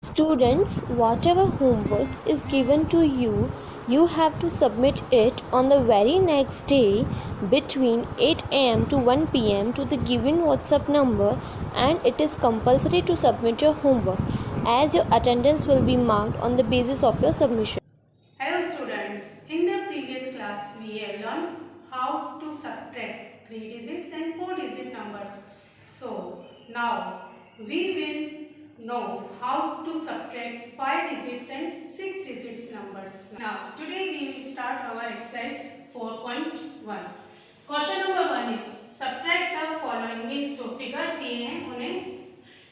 Students, whatever homework is given to you, you have to submit it on the very next day between 8 am to 1 pm to the given WhatsApp number, and it is compulsory to submit your homework as your attendance will be marked on the basis of your submission. Hello students, in the previous class we have learned how to subtract 3 digits and 4 digit numbers. So now we will know how to subtract 5 digits and 6 digits numbers. Now today we will start our exercise 4.1. Question number 1 is subtract the following, means जो figures दिए हैं उन्हें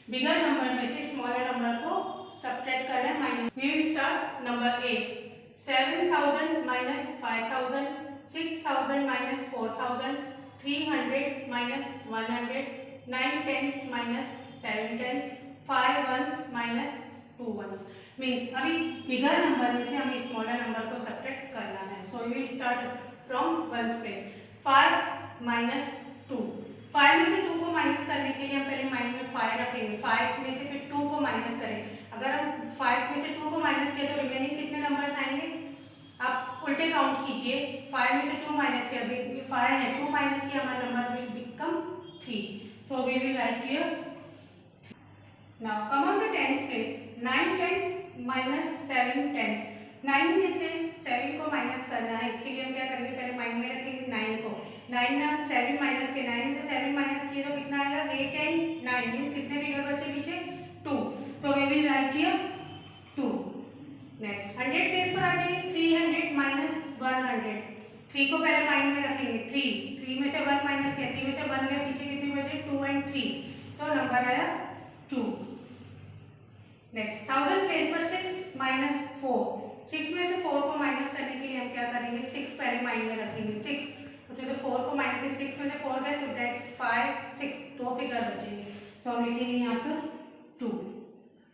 bigger number में से smaller number को subtract करना है minus. We will start number A. 7,000 minus 5,000, 6,000 minus 4,000, 300 minus 100, 9 tens minus 7 tens, 5 ones minus 2 ones. Means अभी बिगर नंबर में से हमें स्मॉलर नंबर को सब्ट्रैक्ट करना है. So we will start from ones place. 5 minus 2. 5 में से 2 को माइनस करने के लिए हम पहले माइंड में 5 रखेंगे. 5 में से फिर 2 को माइनस करें. अगर हम 5 में से 2 को माइनस किया तो रिमेनिंग कितने नंबर्स आएंगे? आप उल्टे काउंट कीजिए. 5 में से 2 माइनस किया, 5 है, 2 माइनस किया, हमारा number will become 3. So we will write here. Now come on the tenth place. 9 tens minus 7 tens. 9 में से 7 को माइनस करना है. इसके लिए हम क्या करेंगे, पहले माइंड में रखेंगे 9 को. 9 में हम 7 माइनस किए. 9 में से 7 माइनस किए तो कितना आएगा? 8 एंड 9 मीन्स कितने फिगर बचे पीछे? 2. So we will write here 2. Next 100 place पर आ जाइए. 300 माइनस 100. 3 को पहले माइंड में रखेंगे. 3 में से 1 माइनस किया. 3 में से 1 गए, पीछे कितने बचे? 2 एंड 3. तो नंबर आया 2. नेक्स्ट 1000 प्लेस पर 6 माइनस 4. 6 में से 4 को माइनस करने के लिए हम क्या करेंगे? 6 पहले माइंड में रखेंगे. 6 तो 4 को माइंड में 6 में से 4 गए तो दैट्स 5 6. 2 फिगर बचेंगे. सो हम लिखेंगे यहाँ पर 2.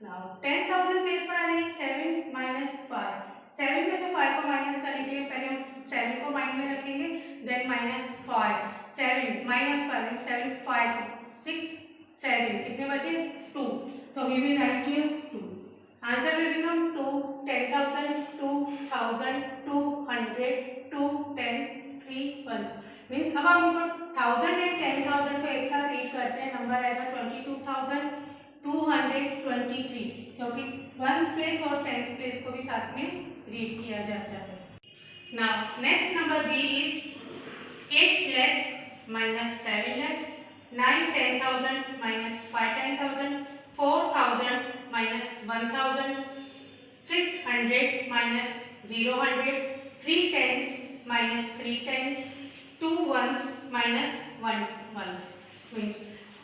नाउ 10,000 प्लेस पर आ जाइए. 7 माइनस 5. 7 में से 5 को माइनस करने के लिए पहले हम 7 को माइंड में रखेंगे, देन माइनस 5. 7 माइनस 5 7 5 6 7 कितने बचे? 2. So we will write here 2. Answer will become 2. 10,000 2,000 200 2 tens 3 ones. Means अब हम इनको 1000 एंड 10,000 को एक साथ रीड करते हैं. नंबर आएगा 22,223, क्योंकि वंस प्लेस और टेंस प्लेस को भी साथ में रीड किया जाता है. Now next number B is 8 lakh minus 7 lakh, 9 10,000 minus 5 10,000, 4,000 minus 1,000, 600 minus 000, 3 tens minus 3 tens, 2 ones minus 1 ones. Means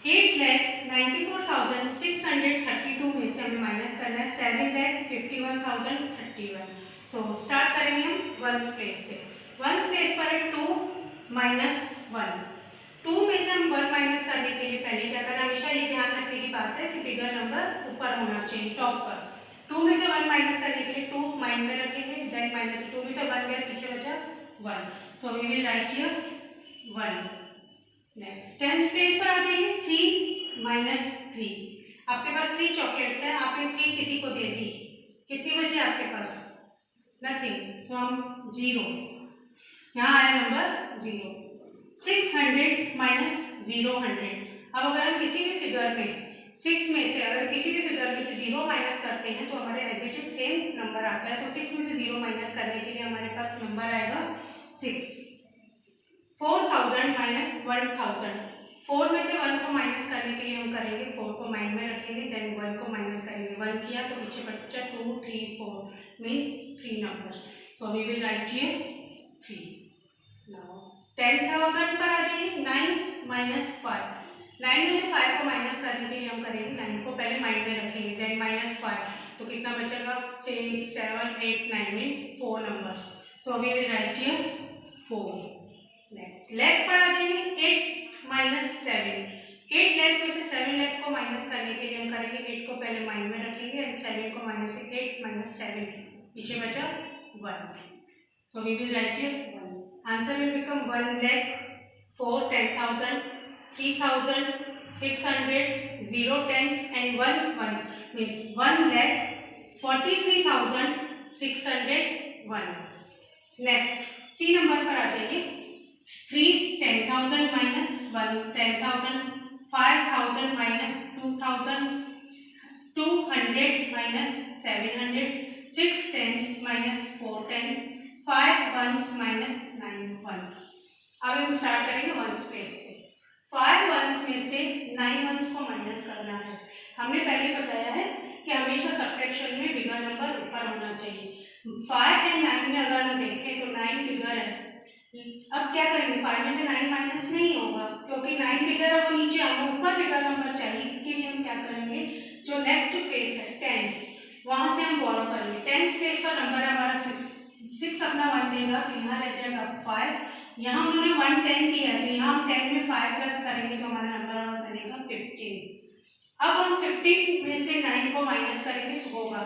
8,94,632 में से हमें माइनस करना है 7,51,031. सो स्टार्ट करेंगे हम वंस प्लेस से. वंस प्लेस पर है 2 माइनस 1. 2 में से हम 1 माइनस करने के लिए पहले क्या करना, हमेशा ये ध्यान रखने की बात है कि फिगर नंबर ऊपर होना चाहिए, टॉप पर. 2 में से 1 माइनस करने के लिए 2 माइंड में रखेंगे, देन माइनस 2 में से 1 गया, पीछे बचा 1. So we will write here 1. Next tens place पर आ जाइए. 3 माइनस 3. आपके पास 3 चॉकलेट्स हैं, आपने 3 किसी को दे दी. कितनी बची आपके पास? नथिंग. तो हम 0. यहाँ आया नंबर 0. 600 माइनस 000. अब अगर हम किसी भी फिगर में 6 में से अगर किसी भी फिगर में से 0 माइनस करते हैं तो हमारे as it is same number आता है. तो 6 में से 0 माइनस करने के लिए हमारे पास नंबर आएगा 6. 4,000 माइनस 1,000. 4 में से 1 को माइनस करने के लिए हम करेंगे 4 को माइंड में रखेंगे, देन 1 को माइनस करेंगे. 1 किया तो पीछे बच्चा 2 3 4 means 3 numbers. So we will write here 3. Now 10,000 पर आ जाइए. 9 माइनस 5. 9 में से 5 को माइनस करने के लिए हम करेंगे 9 को पहले माइंड में रखेंगे, देन माइनस 5. तो कितना बचेगा? 6 7 8 9 means 4 numbers. So we will write here 4. Next लेग पर आ जाइए. 8 माइनस 7. 8 लेग में से 7 लेग को माइनस करने के लिए हम करेंगे 8 को पहले माइंड में रखेंगे एंड 7 को माइनस से 8 माइनस 7 पीछे बचा 1. So we will write here 1. Answer will become 1 lakh 4 10,000 3,000 600, 0 tens and 1 ones means 1,43,601. Next C number पर आ जाइए। 3 10,000 minus 1 10,000, 5,000 minus 2,000, 200 minus 700, 6 tens minus 4 tens, 5 ones minus 9 ones। अब हम स्टार्ट करेंगे वंस प्लेस से। 5 ones में से 9 ones को माइनस करना है। हमने पहले बताया है कि हमेशा सब्ट्रैक्शन में बिगर नंबर ऊपर होना चाहिए। 5 एंड 9 में अगर हम देखें तो 9 बिगर है। अब क्या करेंगे, 5 में से 9 माइनस नहीं होगा क्योंकि 9 बिगर है, वो नीचे हमें ऊपर बिगर नंबर चाहिए। इसके लिए हम क्या करेंगे, जो नेक्स्ट प्लेस है टेंस, वहां से हम बोरो करेंगे। टेंस प्लेस का नंबर है हमारा 6, 6 अपना 1 देगा तो यहाँ रह जाएगा 5। यहाँ उन्होंने 1 10 दिया है तो यहाँ हम 10 में 5 प्लस करेंगे तो हमारा नंबर बनेगा 15। अब हम 15 में से 9 को माइनस करेंगे तो होगा,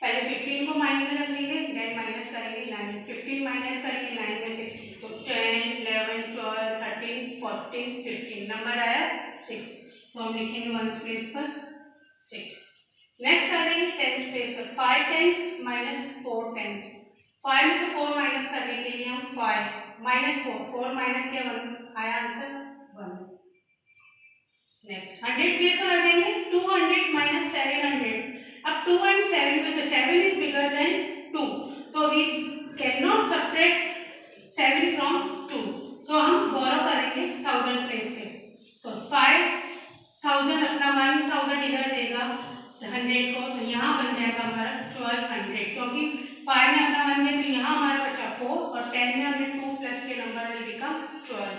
पहले 15 को माइनस में रखेंगे देन माइनस करेंगे 9। 15 माइनस करेंगे 9 में से तो 10 11 12 13 14 15 नंबर आया 6। सो हम लिखेंगे वंस प्लेस पर 6। नेक्स्ट आ जाएंगे टेंस प्लेस पर। 5 टेंस माइनस 4 टेंस। 5 में से 4 माइनस करने के लिए हम 5 माइनस 4 माइनस किया 1 आया आंसर 1। नेक्स्ट 100 प्लेस पर आ जाएंगे। 200 माइनस 700। अब 2 and 7 में से 7 is bigger than 2, so we cannot subtract 7 from 2, so हम बोरो करेंगे 1000 प्लेस से। तो 5000 अपना 1000 इधर देगा 100 को तो यहाँ बन जाएगा हमारा 1200 क्योंकि 5 में अपना 1 दिया तो यहाँ हमारा बचा 4 और 10 में हमने 2 प्लस के नंबर विल बिकम 12।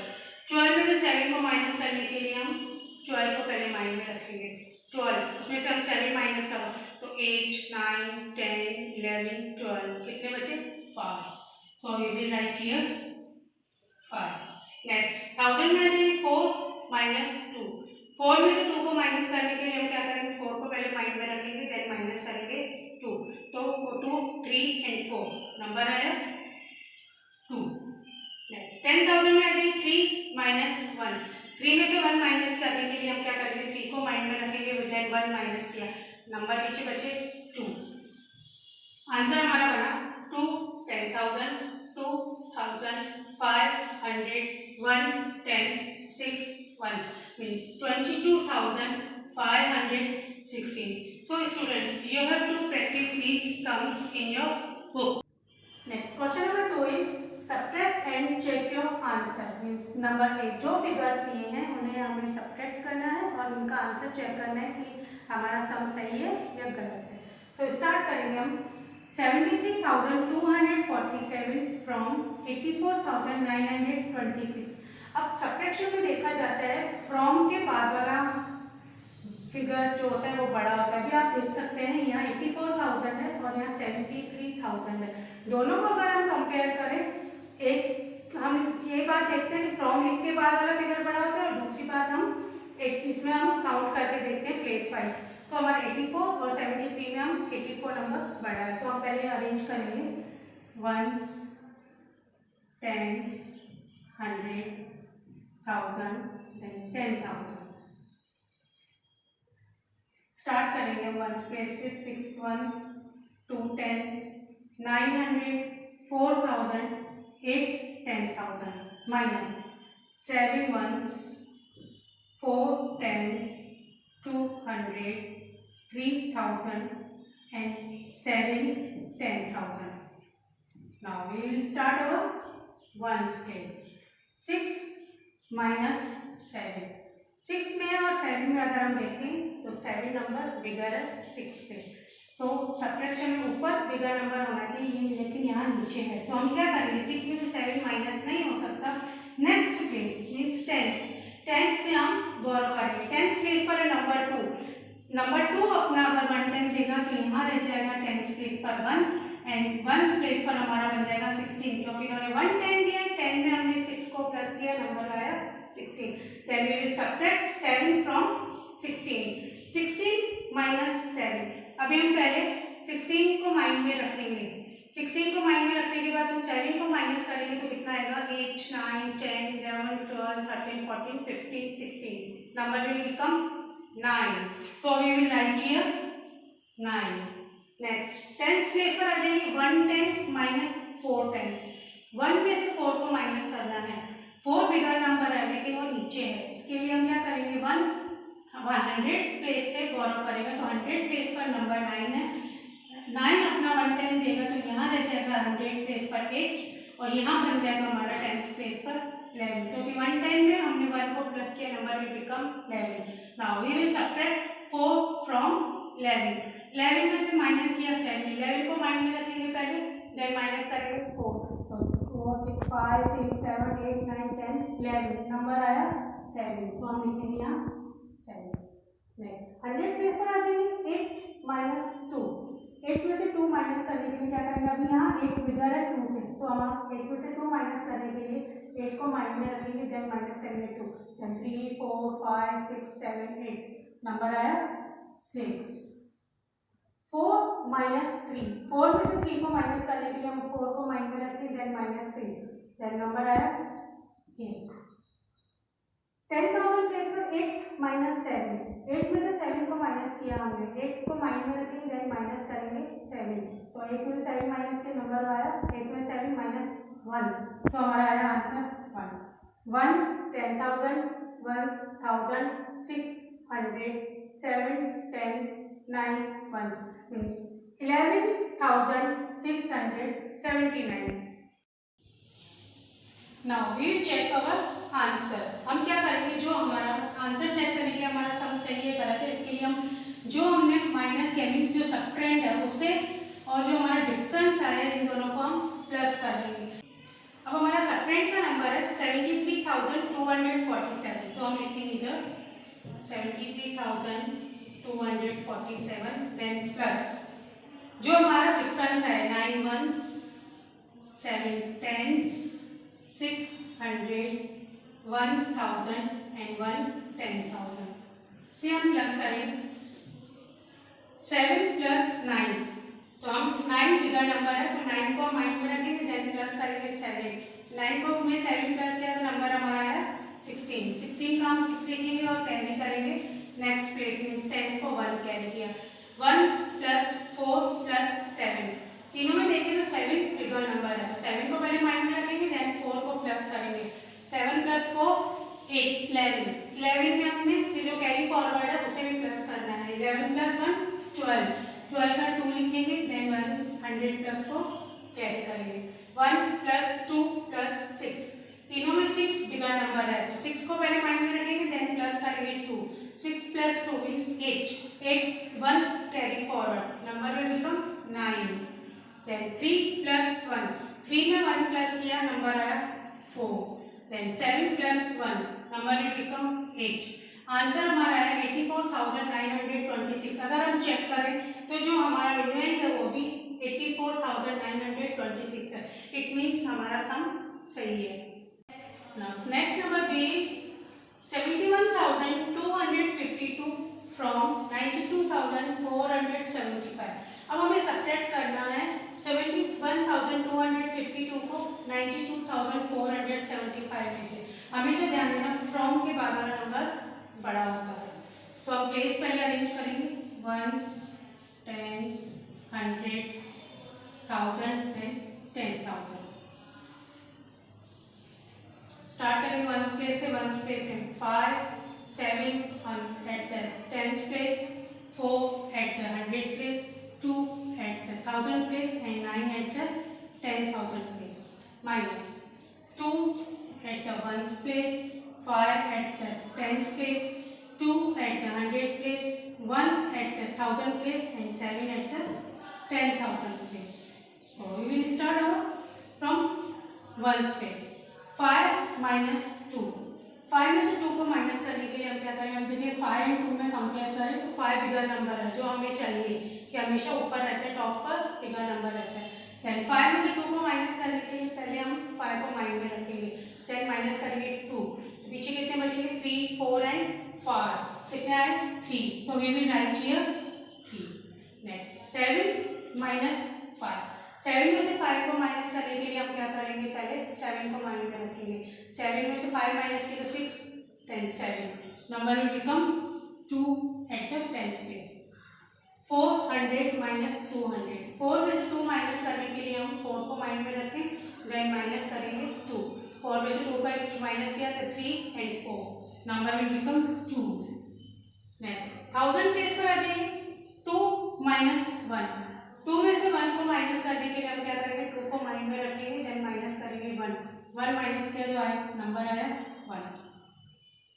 12 में से 7 को माइनस करने के लिए हम 12 को पहले माइंड में रखेंगे। 12 उसमें से हम 7 माइनस करो तो 8 9 10 11 12 कितने बचे 5। So we will write here 5। Next 1000 में आ जाए 4 माइनस 2। 4 में से 2 को माइनस करने के लिए हम क्या करेंगे, 4 को पहले माइंड में रखेंगे देन माइनस करेंगे 2 तो 2 3 and 4 नंबर आया 2। नेक्स्ट 10,000 में आ जाए 3 माइनस 1। 3 में से 1 माइनस करने के लिए हम क्या करेंगे, 3 को माइंड में रखेंगे देन 1 माइनस किया नंबर पीछे बचे 2। आंसर हमारा बना 2 10,000 2,000 500 1 10 6 1 means 22,516. So students, you have to practice these sums in your book. Next question number 2 is subtract and check your answer. Means number 8 जो फिगर्स दिए हैं उन्हें हमें सब्ट्रैक्ट करना है और उनका आंसर चेक करना है कि हमारा सम सही है या गलत है। सो स्टार्ट करेंगे हम 73,247 फ्रॉम 84,926। अब सब्ट्रैक्शन में देखा जाता है फ्रॉम के बाद वाला फिगर जो होता है वो बड़ा होता है। अभी आप देख सकते हैं यहाँ 84,000 है और यहाँ 73,000 है। दोनों को अगर हम कंपेयर करें, एक हम ये बात देखते हैं कि फ्रॉम लिख के बाद वाला फिगर बड़ा होता है और दूसरी बात हम इसमें हम काउंट करके देखते हैं प्लेस वाइज। सो हमारा 84 और 73 में हम 84 नंबर बड़ा है। सो हम पहले अरेंज करेंगे वंस टेंस 100 1000 देन 10,000। स्टार्ट करेंगे वंस प्लेस से 6 ones 2 tens 900 4,000 8 10,000 minus 7 ones 4 tens 200 3,000 and 7 10,000. Now we will start our ones place. 6 minus 7. 6 में और 7 में अगर हम देखें तो 7 नंबर बिगर है 6 से। सो सब्ट्रैक्शन में ऊपर बिगर नंबर होना चाहिए लेकिन यहाँ नीचे है। सो हम क्या करेंगे, 6 में से 7 माइनस नहीं हो सकता। Next place means tens. Tens से हम बोरो करेंगे। टेंस प्लेस पर है नंबर 2। नंबर 2 अपना अगर 1 10 देगा तो यहाँ रह जाएगा टेंस प्लेस पर 1 एंड 1 प्लेस पर हमारा बन जाएगा 16 क्योंकि इन्होंने 1 10 दिया है। 10 में हमने 6 को प्लस किया नंबर आया 16। Then we will subtract 7 from 16। 16 माइनस 7। अभी हम पहले 16 को माइंड में रखेंगे। 16 को माइंड में रखने के बाद हम 7 को माइनस करेंगे तो कितना आएगा 8 9 10 11 12 13 14 15 16। number will become 9. So we will write here 9. Next tens place पर आ जाइए. 1 टेंस माइनस 4 टेंस. 1 में से 4 को माइनस करना है. 4 बिगर नंबर है लेकिन वो नीचे है. इसके लिए हम क्या करेंगे, 100 प्लेस से बोरो करेंगे. तो 100 प्लेस पर नंबर 9 है. 9 अपना 1 10 देगा तो यहाँ रह जाएगा 100 प्लेस पर 8 और यहाँ बन जाएगा हमारा 10 प्लेस पर 11. क्योंकि 1 10 में हमने 1 को प्लस किया, number will become 11. Now we will subtract 4 from 11. 11 में से माइनस किया 7. 11 को माइंड में रखेंगे पहले, देन माइनस करेंगे 4. तो 4 5 6 7 8 9 10 11 नंबर आया 7. सो हम लिखेंगे यहाँ 7. नेक्स्ट 100 प्लेस पर आ जाइए. 8 माइनस 2. 8 में से 2 माइनस करने के लिए क्या करेंगे, अभी यहाँ 8 बिगर है 2 से. सो हम 8 में से 2 माइनस करने के लिए 8 को माइंड में रखेंगे, देन माइनस करेंगे 2. देन 3 4 5 6 7 8 नंबर आया 6. 4 माइनस 3. 4 में से 3 को माइनस करने के लिए हम 4 को माइंड में रखें, देन माइनस 3. देन नंबर आया 1. 10,000 प्लेस पर 8 माइनस 7. 8 में से 7 को माइनस किया हमने. 8 को माइंड में रखेंगे, देन माइनस करेंगे 7. तो 8 में 7 माइनस के नंबर आया 8 में 7 माइनस 1. तो हमारा आया answer 1. 1 10,000 1,000 600 7 10 9 1 means 11,679. Now we will check our answer. हम क्या करेंगे, जो हमारा आंसर चेक करने के लिए हमारा सम सही है गलत है, इसके लिए हम जो हमने माइनस किया मीन्स जो सबट्रेंड है उससे और जो हमारा डिफरेंस आया इन दोनों को हम प्लस कर देंगे. अब हमारा सबट्रेंड का नंबर है 73,247. सो हम लिखेंगे इधर 73,247 देन प्लस जो हमारा डिफरेंस है 9 1s 7 10s 600 1,000 and 1 10,000 से हम प्लस करें 7 प्लस 9. तो हम 9 बिगर नंबर है तो 9 को माइंड में रखेंगे, देन प्लस करेंगे 7. 9 को में 7 प्लस किया तो नंबर हमारा आया 16. 16 का हम 6 लिखेंगे और कैरी करेंगे. नेक्स्ट प्लेस मीन्स 10 को 1 कैरी किया. 1 प्लस 4 प्लस 7 तीनों में देखें तो 7 बिगर नंबर है. 7 को पहले माइंड में रखेंगे, देन 4 को प्लस करेंगे. 7 प्लस 4 8 11. 11 में हमने फिर जो कैरी फॉरवर्ड है उसे भी प्लस करना है. 11 प्लस 1 12. 12 का 2 लिखेंगे, देन 100 प्लस को कैरी करेंगे. 1 प्लस 2 प्लस 6 तीनों में 6 बिगर नंबर है तो 6 को पहले माइंड में रखेंगे, देन प्लस करेंगे 2. 6 plus 2 means 8. 1 carry forward number will become 9. Then 3 plus 1. 3 में 1 प्लस किया नंबर आया 4. Then 7 plus 1 number will become 8. Answer हमारा है 84,926. अगर हम चेक करें तो जो हमारा रिमेंड है वो भी 84,926 है. इट मीन्स हमारा सम सही है. Next number is 71,252 from 92,475. अब हमें सब्ट्रैक्ट करना है 71,252 को 92,475 में से. हमेशा ध्यान देना फ्रॉम के बाद वाला नंबर बड़ा होता है. सो हम प्लेस पहले अरेंज करेंगे 1s 10s 100 1000 देन 10,000. स्टार्ट करेंगे 1s प्लेस से. 1s प्लेस में 5 7 at the 10s place, 4 at the 100 place, 2 at the 1000 place and 9 at the 10,000 place. Minus 2 at the 1s place, 5 at the 10th place, 2 at the 100 place, 1 at the 1000 place and 7 at the 10,000 place. So we will start our from 1's place. 5 minus 2. 5 में से 2 को minus करने के लिए हम क्या करें, हम देखिए 5 और 2 में कंपेयर करें तो 5 बिगर नंबर है जो हमें चाहिए कि हमेशा ऊपर रहता है, टॉप पर बिगर नंबर रहता है. देन 5 में से 2 को माइनस करने के लिए पहले हम 5 को माइंड में रखेंगे, देन माइनस करेंगे 2. पीछे कितने बचेंगे 3 4 एंड 5. कितने आए 3. So we will write here 3. Next 7 minus 5. 7 में से 5 को माइनस करने के लिए हम क्या करेंगे, पहले 7 को माइंड में रखेंगे. 7 में से 5 माइनस किया तो 6 then 7. number will become 2 at the 10th place. 400 minus 200, 4 में से 2 माइनस करने के लिए हम 4 को माइंड में रखें, देन माइनस करेंगे 2, 4 में से 2 का माइनस किया तो 3 and 4, number will become 2. Next 1000 place पर आ जाइए. 2 minus 1, 2 में से 1 को माइनस करने के लिए हम क्या करेंगे, 2 को माइंड में रखेंगे, देन माइनस करेंगे 1, 1 माइनस किया जो आया नंबर आया 1.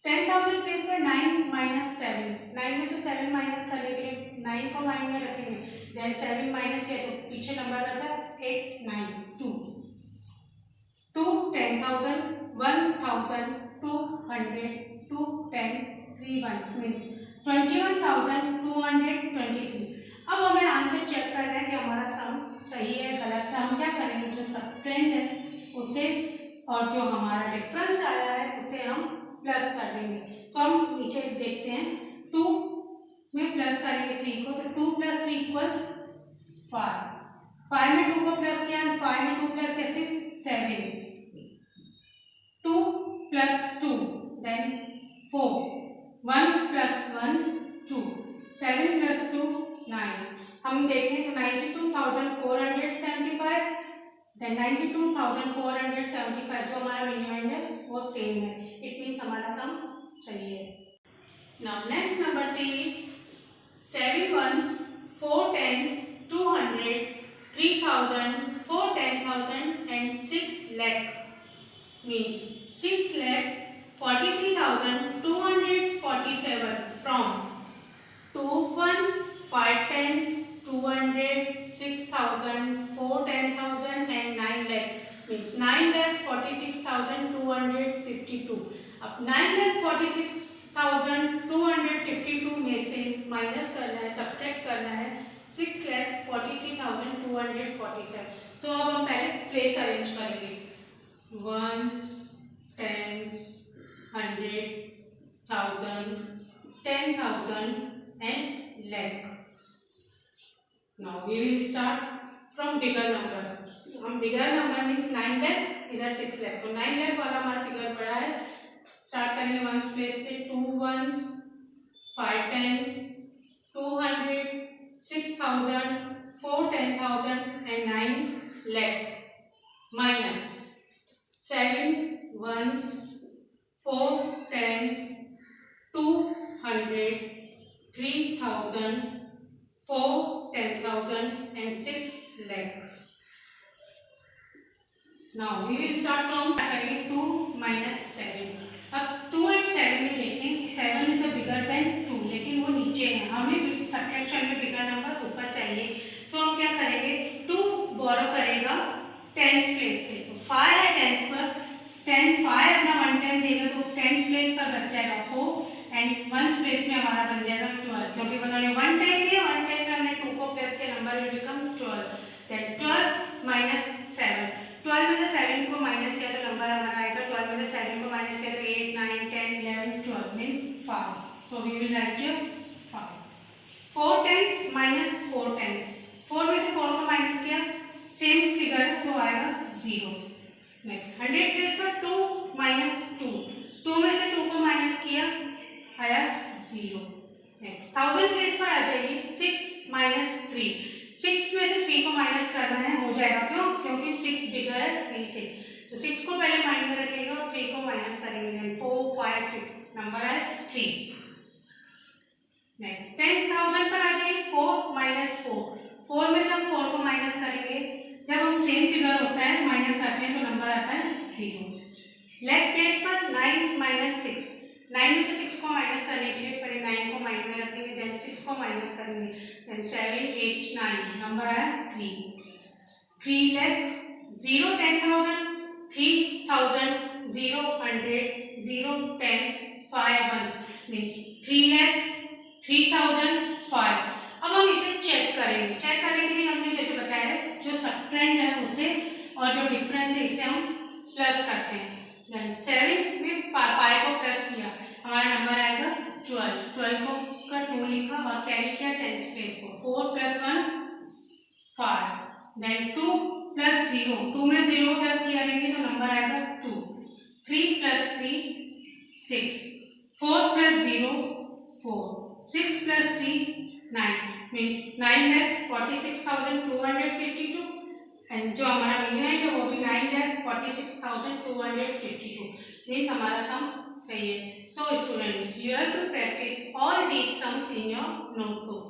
10,000 प्लेस पर 9 minus 7, 9 में से 7 माइनस करने के लिए 9 को माइंड में रखेंगे, देन 7 माइनस किया तो पीछे नंबर बचा 8, 9, 2. 2 10,000, 1,000, 200, 2 tens, 3 ones means 21,223. अब हमें आंसर चेक करना है कि हमारा सम सही है गलत है. हम क्या करेंगे, जो सबट्रेंड है उसे और जो हमारा डिफरेंस आया है उसे हम प्लस कर देंगे. सो हम नीचे देखते हैं, 2 में प्लस करेंगे 3 को, तो 2 + 3 = 5. 5 में 2 को प्लस किया, 5 में 2 प्लस किया 6, 7. 2 + 2 देन 4, 1 + 1 2, 7 + 2 9. हम देखें तो 92,475 देन 92,475 जो हमारा मिनिमम है वो सेम है. इट मीन्स हमारा सम सही है. Now next number C is 7 ones, 4 tens, 200, 3,000, 4 10,000 and 6 lakh means 6,43,247 from 2 ones, 5 tens, 200, 6,000, 4 10,000 and 9 lakh means 9,46,252. अब 9,46,252 में से माइनस करना है, सब्ट्रैक्ट करना है 6,43,247. सो अब हम पहले प्लेस अरेंज करेंगे, ones, tens, 100, 1000, 10,000 and lakh. Now we will start from bigger number. हम बिगर नंबर मीन्स 9 lakh, इधर 6 lakh, तो 9 lakh वाला हमारा फिगर पड़ा है. स्टार्ट करेंगे वंस प्लेस से, 2 ones, 5 tens, 200, 6,000, 4 10,000 and 9 lakh minus 7 ones, 4 tens, 200, 3,000, 4 10,000 and 6 lakh. Now we will start from 2 minus 7. अब 2 and 7 में देखें, 7 is a bigger than 2 लेकिन वो नीचे है, हमें सब्ट्रैक्शन में बिगर नंबर ऊपर चाहिए. सो हम क्या करेंगे, 2 बोरो करेगा टेंस प्लेस से, तो 5 है टेंस पर, 10 5 अपना 1 10 देगा तो टेंस प्लेस पर बच जाएगा 4 एंड 1 प्लेस में हमारा बन जाएगा 12, क्योंकि उन्होंने 1 10 दिया, 1 10 में हमने 2 को प्लस किया, number will become 12. Then 12 minus 7, 12 में से 7 को माइनस किया तो नंबर हमारा आएगा, 12 में से 7 को माइनस किया तो 8 9 10 11 12 means 5. So we will write here 5. 4 tens minus 4 tens, 4 में से 4 को माइनस किया, सेम फिगर सो आएगा 0. नेक्स्ट 100 प्लेस पर 2 minus 2, 2 में से 2 को माइनस किया आया 0. नेक्स्ट 1000 प्लेस पर आ जाइए, 6 minus 3, 6 में से 3 को माइनस करना है, हो जाएगा, क्यों, क्योंकि 6 बिगर है 3 से, तो 6 को पहले माइंड में रखेंगे और 3 को माइनस करेंगे, देन 4 5 6 नंबर है 3. नेक्स्ट 10,000 पर आ जाइए, 4 minus 4, 4 में से हम 4 को माइनस करेंगे, जब हम सेम फिगर होता है माइनस करते हैं तो नंबर आता है 0. लेग प्लेस पर 9 minus 6, 9 में से 6 को माइनस करने के लिए पहले 9 को माइंड में रखेंगे, देन 6 को माइनस करेंगे, देन 7 8 9 नंबर आया 3. 3 lakh, 0 10,000, 3,000, 0 100, 0 tens, 5 ones means 3 lakh 3,005. अब हम इसे चेक करेंगे, चेक करने के लिए हमने जैसे बताया है जो सबट्रेंड है उसे और जो डिफरेंस है इसे हम प्लस करते हैं. 7 में 5 को प्लस किया, हमारा नंबर आएगा 12, 12 को का 2 लिखा और कैरी किया टेंस प्लेस को, 4 + 1 5, देन 2 + 0, 2 में 0 प्लस किया लेंगे तो नंबर आएगा 2. 3 + 3 6, 4 plus 0 4, 6 plus 3 9 means 9,46,252 एंड जो हमारा मिलियन है वो भी 9,46,252 मीन्स हमारा सम सही है. So students, you have to practise all these sums in your notebook.